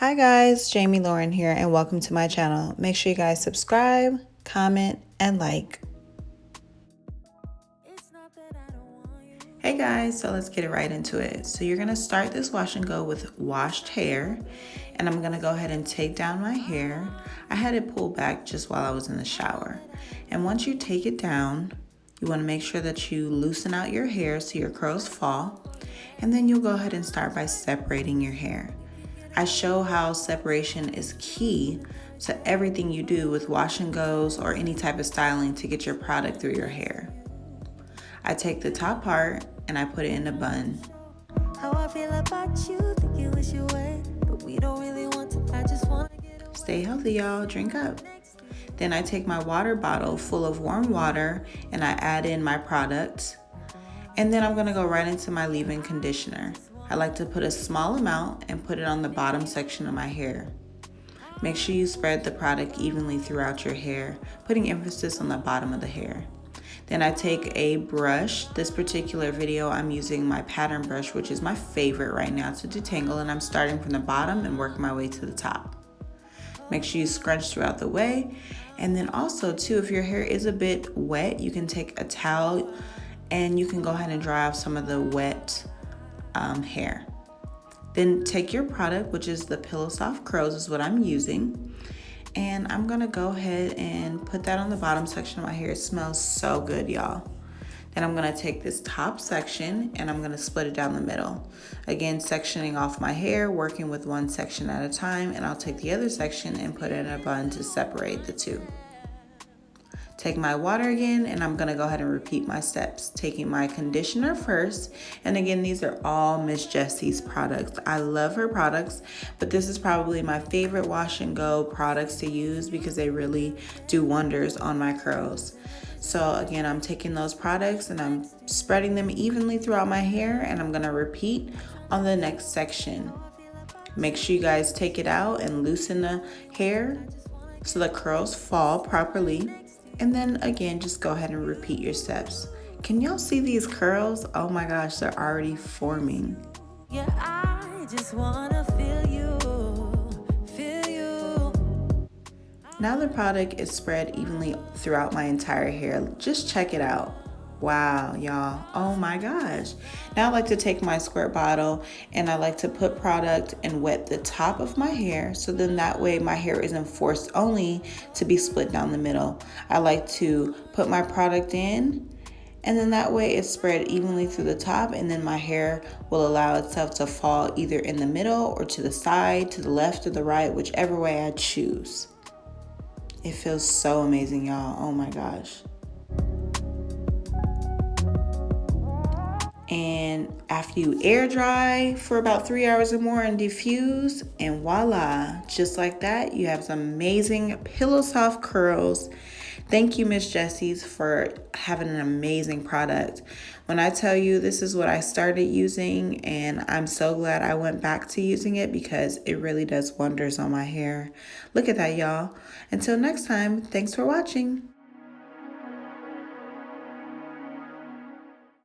Hi guys, Jamie Lauren here and welcome to my channel. Make sure you guys subscribe, comment, and like. Hey guys, so let's get it right into it. So you're gonna start this wash and go with washed hair, and I'm gonna go ahead and take down my hair. I had it pulled back just while I was in the shower. And once you take it down, you wanna make sure that you loosen out your hair so your curls fall, and then you'll go ahead and start by separating your hair. I show how separation is key to everything you do with wash and goes or any type of styling to get your product through your hair. I take the top part and I put it in a bun. How I feel about you, think you wish you were, but we don't really want to, I just want to get away. Stay healthy, y'all, drink up. Then I take my water bottle full of warm water and I add in my product. And then I'm gonna go right into my leave-in conditioner. I like to put a small amount and put it on the bottom section of my hair. Make sure you spread the product evenly throughout your hair, putting emphasis on the bottom of the hair. Then I take a brush. This particular video, I'm using my pattern brush, which is my favorite right now to detangle, and I'm starting from the bottom and working my way to the top. Make sure you scrunch throughout the way. And then also too, if your hair is a bit wet, you can take a towel and you can go ahead and dry off some of the wet hair. Then take your product, which is the Pillow Soft Curls is what I'm using, and I'm gonna go ahead and put that on the bottom section of my hair. It smells so good, y'all. Then I'm gonna take this top section and I'm gonna split it down the middle. Again, sectioning off my hair, working with one section at a time, and I'll take the other section and put it in a bun to separate the two. Take my water again, and I'm gonna go ahead and repeat my steps. Taking my conditioner first, and again, these are all Miss Jessie's products. I love her products, but this is probably my favorite wash and go products to use because they really do wonders on my curls. So again, I'm taking those products and I'm spreading them evenly throughout my hair, and I'm gonna repeat on the next section. Make sure you guys take it out and loosen the hair so the curls fall properly. And then again, just go ahead and repeat your steps. Can y'all see these curls? Oh my gosh, they're already forming. Yeah, I just wanna feel you, feel you. Now the product is spread evenly throughout my entire hair. Just check it out. Wow, y'all, oh my gosh. Now I like to take my squirt bottle and I like to put product and wet the top of my hair, so then that way my hair isn't forced only to be split down the middle. I like to put my product in, and then that way it's spread evenly through the top, and then my hair will allow itself to fall either in the middle or to the side, to the left or the right, whichever way I choose. It feels so amazing, y'all, oh my gosh. And after you air dry for about 3 hours or more and diffuse, and voila, just like that, you have some amazing Pillow Soft curls. Thank you, Miss Jessie's, for having an amazing product. When I tell you this is what I started using, and I'm so glad I went back to using it because it really does wonders on my hair. Look at that, y'all. Until next time, thanks for watching.